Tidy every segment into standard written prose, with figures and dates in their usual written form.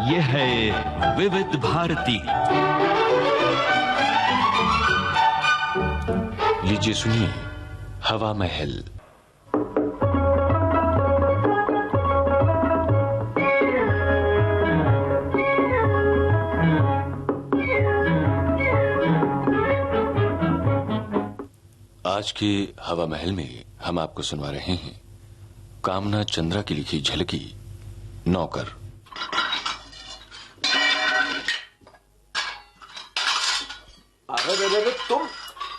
ये है विविध भारती। लीजिए सुनिए, हवा महल। आज के हवा महल में हम आपको सुनवा रहे हैं कामना चंद्रा की लिखी झलकी नौकर। अरे तुम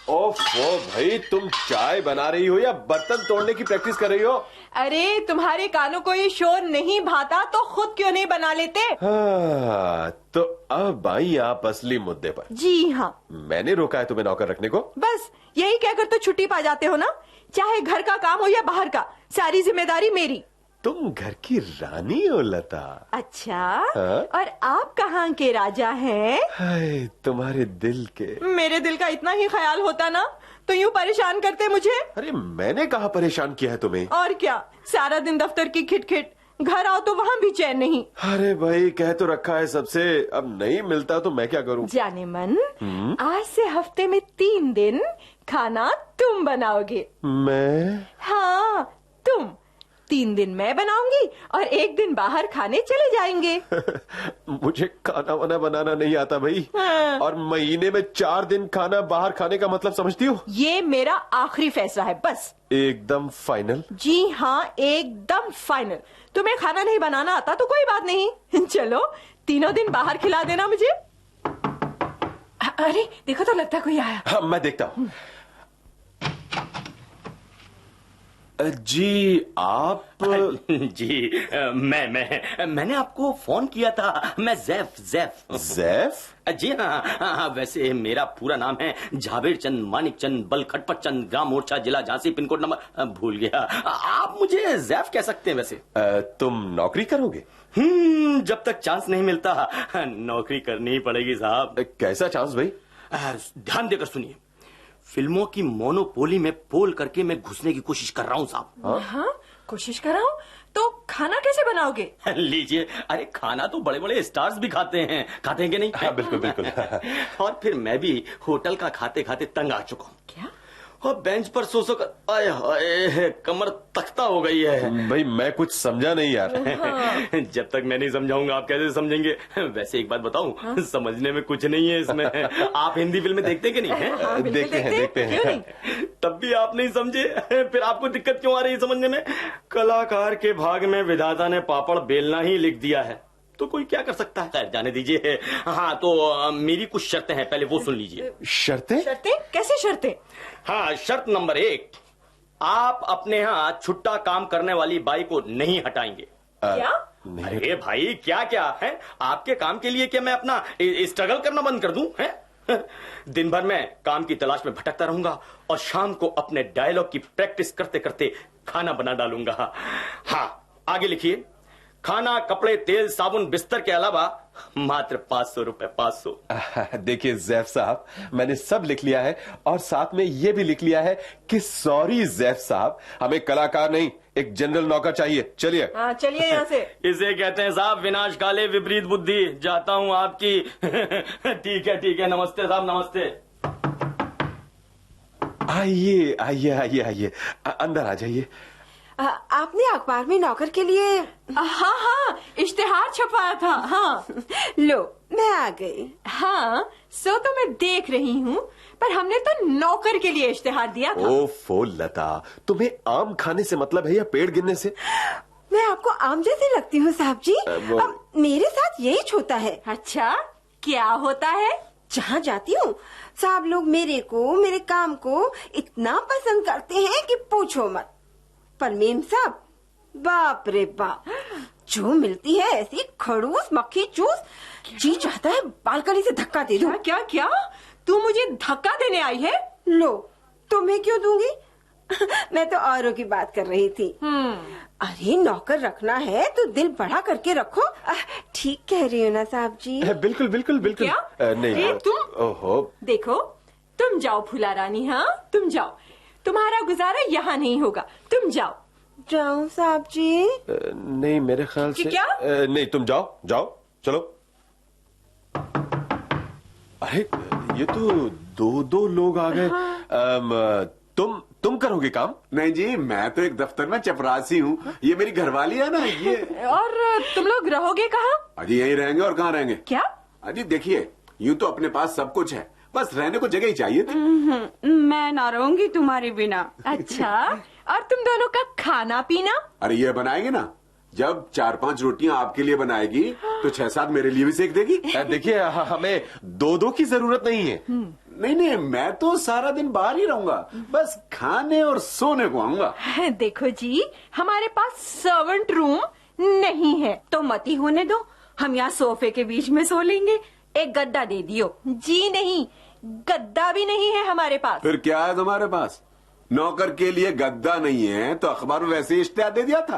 ओफो भाई, तुम चाय बना रही हो या बर्तन तोड़ने की प्रैक्टिस कर रही हो? अरे तुम्हारे कानों को ये शोर नहीं भाता तो खुद क्यों नहीं बना लेते? हाँ, तो अब आई आप असली मुद्दे पर। जी हाँ, मैंने रोका है तुम्हें नौकर रखने को। बस यही कहकर तो छुट्टी पा जाते हो ना। चाहे घर का काम हो या बाहर का, सारी जिम्मेदारी मेरी। तुम घर की रानी हो लता। अच्छा हाँ? और आप कहाँ के राजा हैं? हाय, तुम्हारे दिल के। मेरे दिल का इतना ही ख्याल होता ना तो यूँ परेशान करते मुझे। अरे मैंने कहाँ परेशान किया है तुम्हें? और क्या, सारा दिन दफ्तर की खिटखिट, घर आओ तो वहाँ भी चैन नहीं। अरे भाई, कह तो रखा है सबसे, अब नहीं मिलता तो मैं क्या करूँ? जाने मन, आज से हफ्ते में 3 दिन खाना तुम बनाओगे। मैं? हाँ तुम। 3 दिन मैं बनाऊंगी और 1 दिन बाहर खाने चले जाएंगे। मुझे खाना वाना बनाना नहीं आता भाई। हाँ। और महीने में 4 दिन खाना बाहर खाने का मतलब समझती हो? ये मेरा आखिरी फैसला है, बस। एकदम फाइनल? जी हाँ, एकदम फाइनल। तुम्हें खाना नहीं बनाना आता तो कोई बात नहीं, चलो 3 दिन बाहर खिला देना मुझे। अरे देखो तो, लगता कोई आया। हाँ, मैं देखता हूँ। जी आप? जी मैंने आपको फोन किया था। मैं जैफ। जैफ? जी हाँ, वैसे मेरा पूरा नाम है जावेद चंद मानिक चंद बल खटपट चंद, ग्राम मोर्चा, जिला झांसी, पिन कोड नंबर भूल गया। आप मुझे जैफ कह सकते हैं। वैसे तुम नौकरी करोगे? जब तक चांस नहीं मिलता नौकरी करनी ही पड़ेगी साहब। कैसा चांस भाई? ध्यान देकर सुनिए। फिल्मों की मोनोपोली में पोल करके मैं घुसने की कोशिश कर रहा हूँ साहब। हाँ, कोशिश कर रहा हूँ। तो खाना कैसे बनाओगे? लीजिए, अरे खाना तो बड़े बड़े स्टार्स भी खाते हैं कि नहीं? हाँ, बिल्कुल बिल्कुल। और फिर मैं भी होटल का खाते खाते तंग आ चुका हूँ। क्या? और बेंच पर सो कर आए हाय, कमर तख्ता हो गई है। भाई मैं कुछ समझा नहीं यार। जब तक मैं नहीं समझाऊंगा आप कैसे समझेंगे? वैसे एक बात बताऊं, हाँ? समझने में कुछ नहीं है इसमें। आप हिंदी फिल्में देखते कि नहीं है? हाँ, देखते हैं। तब भी आप नहीं समझे, फिर आपको दिक्कत क्यों आ रही है समझने में? कलाकार के भाग में विधाता ने पापड़ बेलना ही लिख दिया है, तो कोई क्या कर सकता है। खैर जाने दीजिए। हाँ, तो मेरी कुछ शर्तें हैं, पहले वो सुन लीजिए। शर्तें? शर्तें? कैसे शर्तें? हाँ, शर्त नंबर 1, आप अपने यहाँ छुट्टा काम करने वाली बाई को नहीं हटाएंगे। क्या? अरे भाई, क्या है आपके काम के लिए? क्या मैं अपना स्ट्रगल करना बंद कर दूं? है दिन भर मैं काम की तलाश में भटकता रहूंगा और शाम को अपने डायलॉग की प्रैक्टिस करते करते खाना बना डालूंगा। हाँ, आगे लिखिए। खाना, कपड़े, तेल, साबुन, बिस्तर के अलावा मात्र 500 रुपए। 500। देखिए जैफ साहब, मैंने सब लिख लिया है और साथ में ये भी लिख लिया है कि सॉरी जैफ साहब, हमें कलाकार नहीं, एक जनरल नौकर चाहिए। चलिए। हाँ, चलिए यहाँ से। इसे कहते हैं साहब विनाश काले विपरीत बुद्धि। जाता हूँ आपकी। ठीक है। नमस्ते साहब, नमस्ते। आइए, अंदर आ जाइए। आपने अखबार में नौकर के लिए? हाँ, इश्तिहार छपवाया था। हाँ लो, मैं आ गई। हाँ, सो तो मैं देख रही हूँ, पर हमने तो नौकर के लिए इश्तिहार दिया था। ओफो लता, तुम्हें आम खाने से मतलब है या पेड़ गिनने से? मैं आपको आम जैसी लगती हूँ साहब जी। मेरे साथ यही होता है। अच्छा, क्या होता है? जहाँ जाती हूँ साहब लोग मेरे काम को इतना पसंद करते हैं कि पूछो मत। पर मेम साहब, बाप रे बाप, जो मिलती है ऐसी खड़ूस मक्खी चूस, जी चाहता है बालकनी से धक्का दे दूं। क्या? तू मुझे धक्का देने आई है? लो, तुम्हें क्यों दूंगी? मैं तो औरों की बात कर रही थी। अरे नौकर रखना है तो दिल बड़ा करके रखो। ठीक कह रही हो ना साहब जी? बिल्कुल। क्या? नहीं तुम? ओहो, देखो, तुम जाओ फूला रानी। हाँ, तुम जाओ, तुम्हारा गुजारा यहाँ नहीं होगा, तुम जाओ। जाऊं साहब जी? नहीं, मेरे ख्याल से क्या? नहीं, तुम जाओ चलो। अरे ये तो दो लोग आ गए। तुम करोगे काम? नहीं जी, मैं तो एक दफ्तर में चपरासी हूँ। ये मेरी घरवाली है ना ये। और तुम लोग रहोगे कहाँ? अजी यहीं रहेंगे और कहाँ रहेंगे? क्या? अजी देखिए, यूं तो अपने पास सब कुछ है, बस रहने को जगह ही चाहिए थी। मैं ना रहूंगी तुम्हारे बिना। अच्छा, और तुम दोनों का खाना पीना? अरे ये बनाएगी ना, जब 4-5 रोटियां आपके लिए बनाएगी तो 6-7 मेरे लिए भी सेक देगी। देखिए हमें दो की जरूरत नहीं है। नहीं, मैं तो सारा दिन बाहर ही रहूंगा, बस खाने और सोने को आऊंगा। देखो जी, हमारे पास सर्वेंट रूम नहीं है। तो मत ही होने दो, हम यहाँ सोफे के बीच में सो लेंगे। एक गद्दा दे दियो। जी नहीं, गद्दा भी नहीं है हमारे पास। फिर क्या है तुम्हारे पास? नौकर के लिए गद्दा नहीं है तो अखबार में वैसे ही इश्तेहार दे दिया था।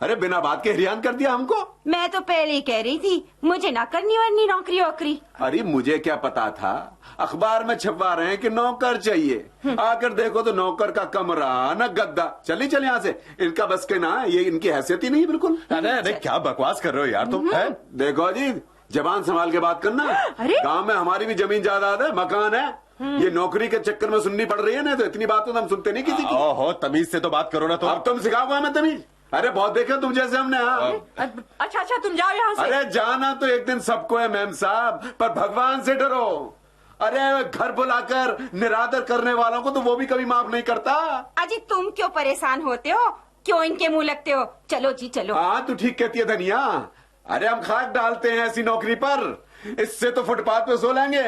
अरे बिना बात के हिरियान कर दिया हमको। मैं तो पहले ही कह रही थी, मुझे ना करनी वरनी नौकरी वोकरी। अरे मुझे क्या पता था, अखबार में छपवा रहे हैं कि नौकर चाहिए। आकर देखो तो नौकर का कमरा न गद्दा। चल यहाँ से, इनका बस के ना, ये इनकी हैसियत ही नहीं बिल्कुल। अरे क्या बकवास कर रहे हो यार तुम? हैं? देखो जी, जबान संभाल के बात करना। गांव में हमारी भी जमीन जायदाद है, मकान है। ये नौकरी के चक्कर में सुननी पड़ रही है ना, तो इतनी बातों तो हम सुनते नहीं किसी की। ओहो, तमीज से तो बात करो ना। तो अब तुम सिखाओगे हमें तमीज? अरे बहुत देखे तुम जैसे हमने। हाँ अच्छा तुम जाओ यहाँ से। अरे जाना तो एक दिन सबको है मैम साहब, पर भगवान से डरो। अरे घर बुलाकर निरादर करने वालों को तो वो भी कभी माफ नहीं करता। अजी तुम क्यों परेशान होते हो, क्यों इनके मुंह लगते हो? चलो जी चलो। हाँ तू ठीक कहती है धनिया। अरे हम खाक डालते हैं ऐसी नौकरी पर, इससे तो फुटपाथ पे सो लेंगे।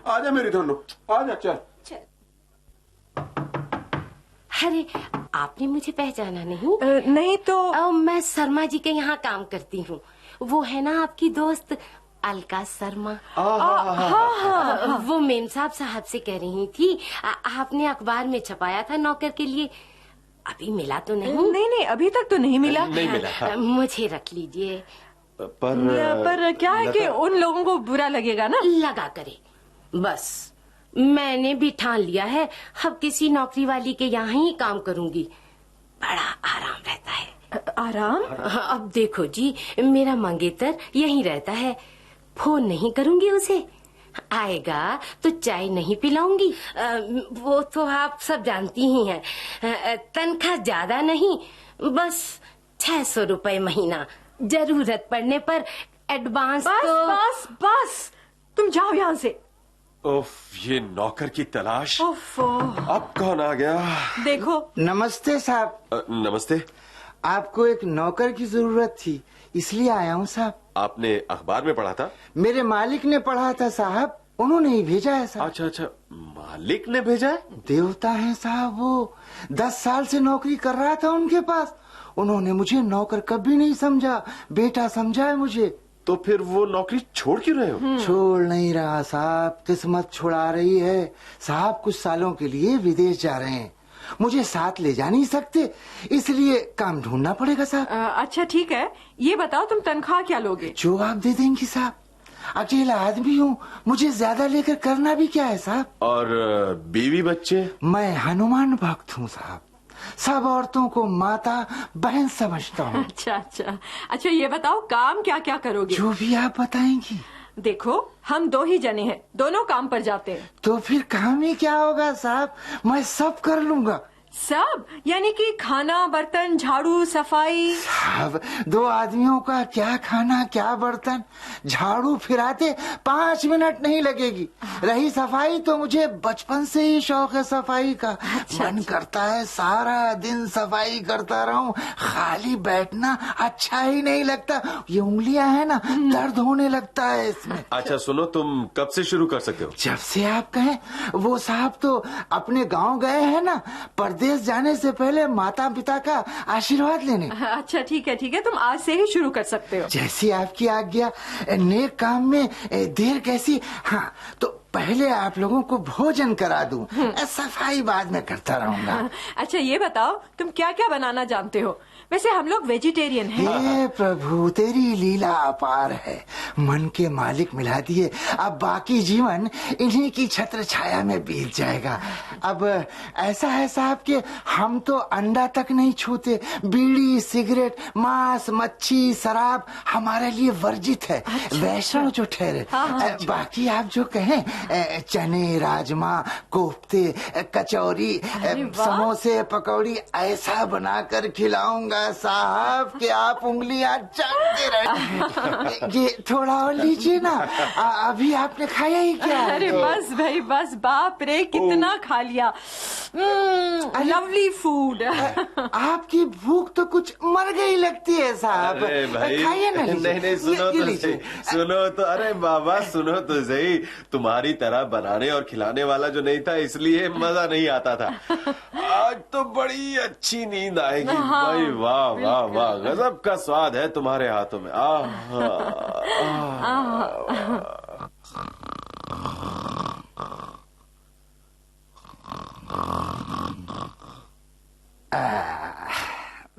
आजा मेरी धनो, आजा चल। अरे आपने मुझे पहचाना नहीं? नहीं तो मैं शर्मा जी के यहाँ काम करती हूँ। वो है ना आपकी दोस्त अलका शर्मा। वो मेम साहब से कह रही थी आपने अखबार में छपाया था नौकर के लिए, अभी मिला तो नहीं? नहीं अभी तक तो नहीं मिला। नहीं मिला। हाँ। मुझे रख लीजिए। पर क्या है कि उन लोगों को बुरा लगेगा ना। लगा करे, बस मैंने भी ठान लिया है, अब किसी नौकरी वाली के यहाँ ही काम करूंगी। बड़ा आराम रहता है। आराम? अब देखो जी, मेरा मंगेतर यहीं रहता है, फोन नहीं करूंगी उसे, आएगा तो चाय नहीं पिलाऊंगी। वो तो आप सब जानती ही हैं। तनख्वाह ज्यादा नहीं, बस 600 रुपए महीना, जरूरत पड़ने पर एडवांस। बस तुम जाओ यहाँ से। उफ, ये नौकर की तलाश। अब कौन आ गया? देखो। नमस्ते साहब। नमस्ते। आपको एक नौकर की जरूरत थी, इसलिए आया हूँ साहब। आपने अखबार में पढ़ा था? मेरे मालिक ने पढ़ा था साहब, उन्होंने ही भेजा है साहब। अच्छा, मालिक ने भेजा है? देवता है साहब वो। 10 साल से नौकरी कर रहा था उनके पास। उन्होंने मुझे नौकर कभी नहीं समझा, बेटा समझा है मुझे। तो फिर वो नौकरी छोड़ क्यों रहे हो? छोड़ नहीं रहा साहब, किस्मत छुड़ा रही है। साहब कुछ सालों के लिए विदेश जा रहे हैं, मुझे साथ ले जा नहीं सकते, इसलिए काम ढूंढना पड़ेगा साहब। अच्छा ठीक है, ये बताओ तुम तनख्वाह क्या लोगे? जो आप दे देंगी साहब, अकेला आदमी हूँ, मुझे ज्यादा लेकर करना भी क्या है साहब। और बीवी बच्चे? मैं हनुमान भक्त हूँ साहब, सब औरतों को माता बहन समझता हूँ। अच्छा ये बताओ काम क्या क्या करोगे? जो भी आप बताएंगी। देखो हम 2 ही जने हैं, दोनों काम पर जाते हैं। तो फिर काम ही क्या होगा साहब, मैं सब कर लूंगा। सब यानी कि खाना बर्तन झाड़ू सफाई? साहब 2 आदमियों का क्या खाना क्या बर्तन, झाड़ू फिराते 5 मिनट नहीं लगेगी। रही सफाई तो मुझे बचपन से ही शौक है सफाई का। मन करता है सारा दिन सफाई करता रहूं, खाली बैठना अच्छा ही नहीं लगता। ये उंगलियां है ना, दर्द होने लगता है इसमें। अच्छा सुनो, तुम कब से शुरू कर सकते हो? जब से आप कहें। वो साहब तो अपने गांव गए हैं ना, परदेश जाने से पहले माता पिता का आशीर्वाद लेने। अच्छा ठीक है, तुम आज से ही शुरू कर सकते हो। जैसी आपकी आज्ञा। नेक काम में देर कैसी। हाँ तो पहले आप लोगों को भोजन करा दूं, सफाई बाद में करता रहूंगा। अच्छा ये बताओ तुम क्या क्या बनाना जानते हो? वैसे हम लोग वेजिटेरियन हैं। हे प्रभु तेरी लीला अपार है, मन के मालिक मिला दिए। अब बाकी जीवन इन्हीं की छत्र छाया में बीत जाएगा। अब ऐसा है साहब कि हम तो अंडा तक नहीं छूते। बीड़ी, सिगरेट, मांस, मच्छी, शराब हमारे लिए वर्जित है। वैष्णव जो ठहरे। बाकी आप जो कहें, चने, राजमा, कोफ्ते, कचौरी, समोसे, पकौड़ी ऐसा बनाकर खिलाऊंगा साहब कि आप उंगलियां चाटते रहे। ये थोड़ा और लीजिए ना। अभी आपने खाया ही क्या? अरे बस भाई बस, बाप रे कितना खा लिया। Lovely food. आपकी भूख तो कुछ मर गई लगती है साहब। अरे भाई, खाइए ना। नहीं सुनो तो सही, सुनो तो। अरे बाबा सुनो तो सही, तुम्हारी तरह बनाने और खिलाने वाला जो नहीं था इसलिए मजा नहीं आता था। आज तो बड़ी अच्छी नींद आएगी भाई। वाह वाह वाह, गजब का स्वाद है तुम्हारे हाथों में।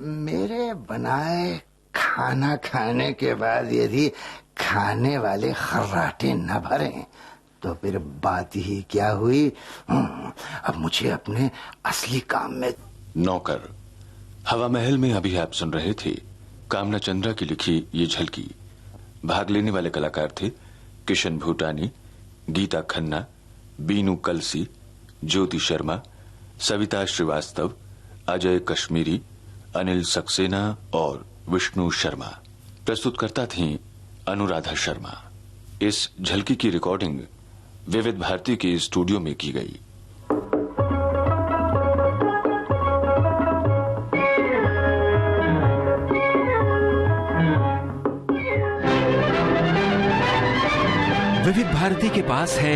मेरे बनाए खाना खाने के बाद यदि खाने वाले खर्राटे न भरे तो फिर बात ही क्या हुई। अब मुझे अपने असली काम में। नौकर। हवा महल में अभी आप सुन रहे थे कामना चंद्रा की लिखी ये झलकी। भाग लेने वाले कलाकार थे किशन भूटानी, गीता खन्ना, बीनू कलसी, ज्योति शर्मा, सविता श्रीवास्तव, अजय कश्मीरी, अनिल सक्सेना और विष्णु शर्मा। प्रस्तुतकर्ता थीं अनुराधा शर्मा। इस झलकी की रिकॉर्डिंग विविध भारती के स्टूडियो में की गई। विविध भारती के पास है